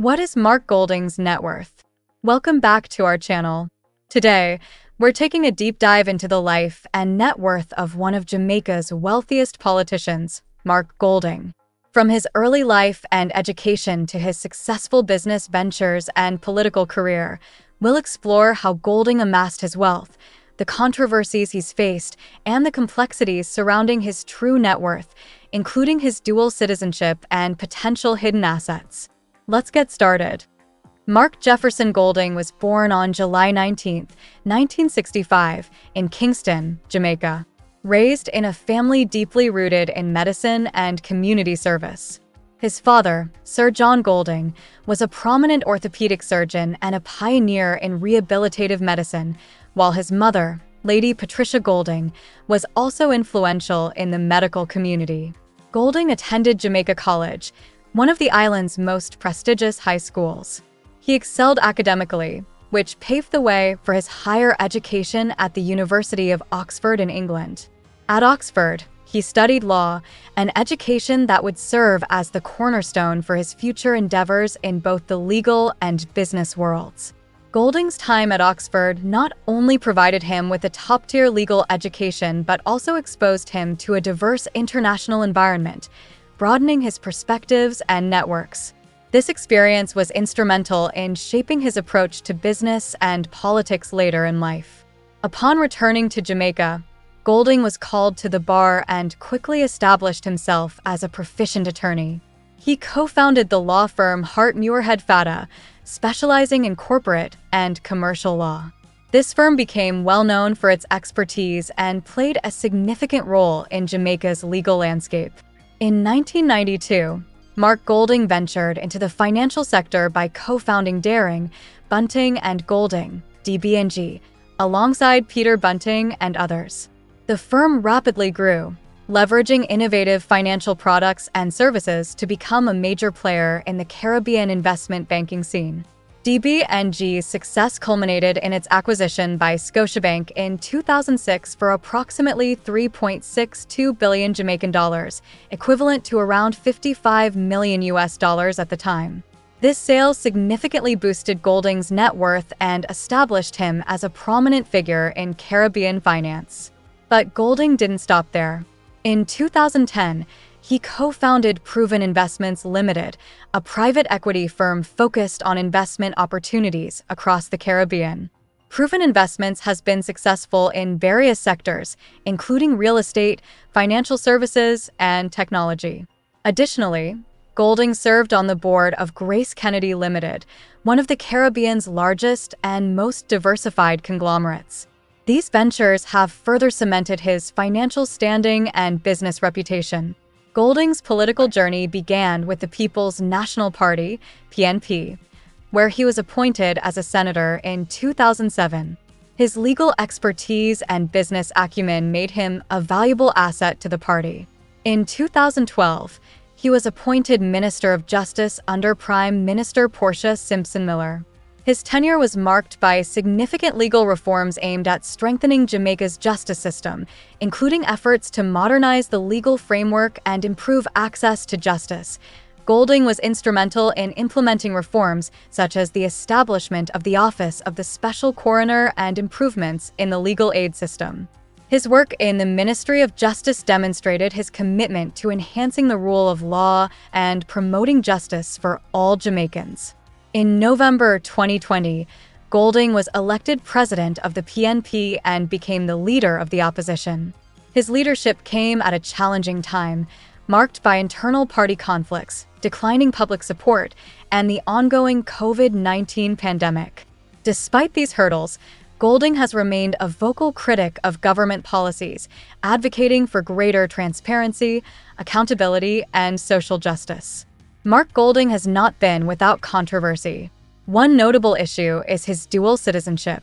What is Mark Golding's net worth? Welcome back to our channel. Today, we're taking a deep dive into the life and net worth of one of Jamaica's wealthiest politicians, Mark Golding. From his early life and education to his successful business ventures and political career, we'll explore how Golding amassed his wealth, the controversies he's faced, and the complexities surrounding his true net worth, including his dual citizenship and potential hidden assets. Let's get started. Mark Jefferson Golding was born on July 19, 1965, in Kingston, Jamaica. Raised in a family deeply rooted in medicine and community service. His father, Sir John Golding, was a prominent orthopedic surgeon and a pioneer in rehabilitative medicine, while his mother, Lady Patricia Golding, was also influential in the medical community. Golding attended Jamaica College, one of the island's most prestigious high schools. He excelled academically, which paved the way for his higher education at the University of Oxford in England. At Oxford, he studied law, an education that would serve as the cornerstone for his future endeavors in both the legal and business worlds. Golding's time at Oxford not only provided him with a top-tier legal education but also exposed him to a diverse international environment, broadening his perspectives and networks. This experience was instrumental in shaping his approach to business and politics later in life. Upon returning to Jamaica, Golding was called to the bar and quickly established himself as a proficient attorney. He co-founded the law firm Hart Muirhead Fata, specializing in corporate and commercial law. This firm became well known for its expertise and played a significant role in Jamaica's legal landscape. In 1992, Mark Golding ventured into the financial sector by co-founding Daring, Bunting and Golding, DB&G, alongside Peter Bunting and others. The firm rapidly grew, leveraging innovative financial products and services to become a major player in the Caribbean investment banking scene. DB&G's success culminated in its acquisition by Scotiabank in 2006 for approximately $3.62 billion Jamaican dollars, equivalent to around $55 million at the time. This sale significantly boosted Golding's net worth and established him as a prominent figure in Caribbean finance. But Golding didn't stop there. In 2010, he co-founded Proven Investments Limited, a private equity firm focused on investment opportunities across the Caribbean. Proven Investments has been successful in various sectors, including real estate, financial services, and technology. Additionally, Golding served on the board of Grace Kennedy Limited, one of the Caribbean's largest and most diversified conglomerates. These ventures have further cemented his financial standing and business reputation. Golding's political journey began with the People's National Party, PNP, where he was appointed as a senator in 2007. His legal expertise and business acumen made him a valuable asset to the party. In 2012, he was appointed Minister of Justice under Prime Minister Portia Simpson Miller. His tenure was marked by significant legal reforms aimed at strengthening Jamaica's justice system, including efforts to modernize the legal framework and improve access to justice. Golding was instrumental in implementing reforms such as the establishment of the Office of the Special Coroner and improvements in the legal aid system. His work in the Ministry of Justice demonstrated his commitment to enhancing the rule of law and promoting justice for all Jamaicans. In November 2020, Golding was elected president of the PNP and became the leader of the opposition. His leadership came at a challenging time, marked by internal party conflicts, declining public support, and the ongoing COVID-19 pandemic. Despite these hurdles, Golding has remained a vocal critic of government policies, advocating for greater transparency, accountability, and social justice. Mark Golding has not been without controversy. One notable issue is his dual citizenship.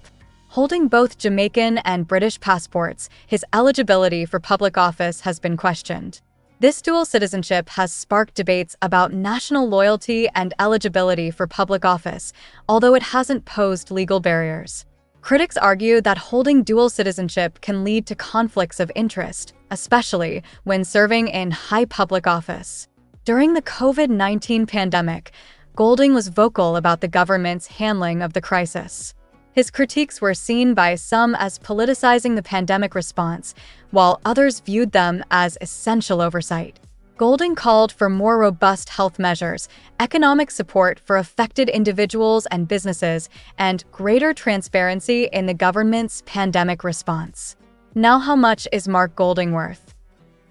Holding both Jamaican and British passports, his eligibility for public office has been questioned. This dual citizenship has sparked debates about national loyalty and eligibility for public office, although it hasn't posed legal barriers. Critics argue that holding dual citizenship can lead to conflicts of interest, especially when serving in high public office. During the COVID-19 pandemic, Golding was vocal about the government's handling of the crisis. His critiques were seen by some as politicizing the pandemic response, while others viewed them as essential oversight. Golding called for more robust health measures, economic support for affected individuals and businesses, and greater transparency in the government's pandemic response. Now, how much is Mark Golding worth?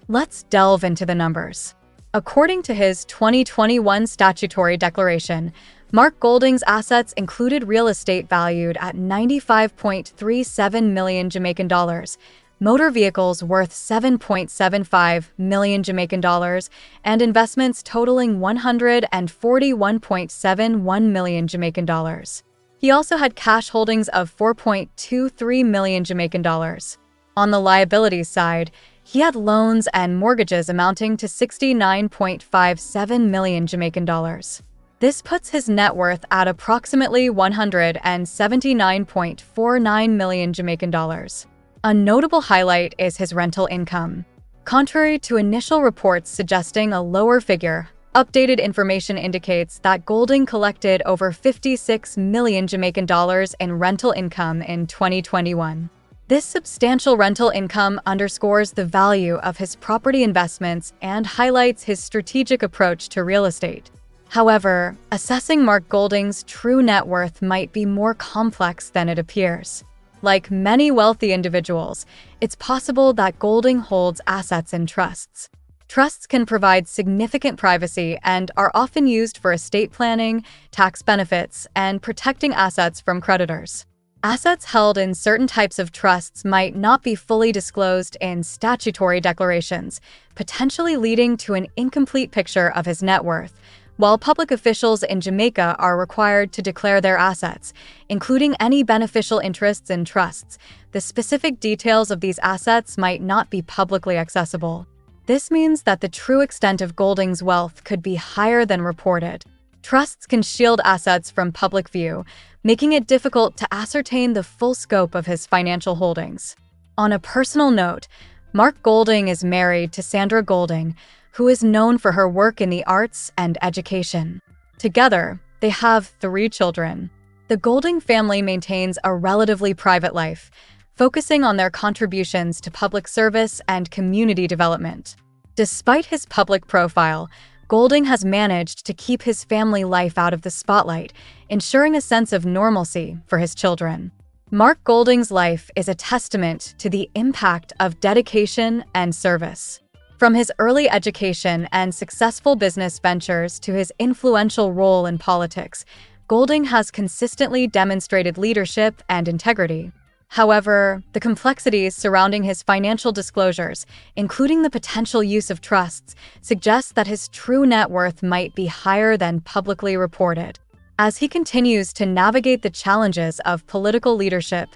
Let's delve into the numbers. According to his 2021 statutory declaration, Mark Golding's assets included real estate valued at 95.37 million Jamaican dollars, motor vehicles worth 7.75 million Jamaican dollars, and investments totaling 141.71 million Jamaican dollars. He also had cash holdings of 4.23 million Jamaican dollars. On the liabilities side, he had loans and mortgages amounting to 69.57 million Jamaican dollars. This puts his net worth at approximately 179.49 million Jamaican dollars. A notable highlight is his rental income. Contrary to initial reports suggesting a lower figure, updated information indicates that Golding collected over 56 million Jamaican dollars in rental income in 2021. This substantial rental income underscores the value of his property investments and highlights his strategic approach to real estate. However, assessing Mark Golding's true net worth might be more complex than it appears. Like many wealthy individuals, it's possible that Golding holds assets in trusts. Trusts can provide significant privacy and are often used for estate planning, tax benefits, and protecting assets from creditors. Assets held in certain types of trusts might not be fully disclosed in statutory declarations, potentially leading to an incomplete picture of his net worth. While public officials in Jamaica are required to declare their assets, including any beneficial interests in trusts, the specific details of these assets might not be publicly accessible. This means that the true extent of Golding's wealth could be higher than reported. Trusts can shield assets from public view, making it difficult to ascertain the full scope of his financial holdings. On a personal note, Mark Golding is married to Sandra Golding, who is known for her work in the arts and education. Together, they have 3 children. The Golding family maintains a relatively private life, focusing on their contributions to public service and community development. Despite his public profile, Golding has managed to keep his family life out of the spotlight, ensuring a sense of normalcy for his children. Mark Golding's life is a testament to the impact of dedication and service. From his early education and successful business ventures to his influential role in politics, Golding has consistently demonstrated leadership and integrity. However, the complexities surrounding his financial disclosures, including the potential use of trusts, suggest that his true net worth might be higher than publicly reported. As he continues to navigate the challenges of political leadership,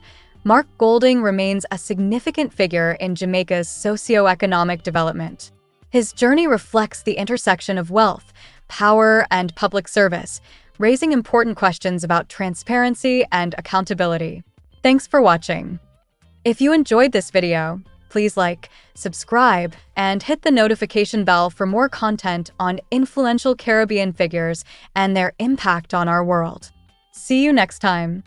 Mark Golding remains a significant figure in Jamaica's socio-economic development. His journey reflects the intersection of wealth, power, and public service, raising important questions about transparency and accountability. Thanks for watching. If you enjoyed this video, please like, subscribe, and hit the notification bell for more content on influential Caribbean figures and their impact on our world. See you next time.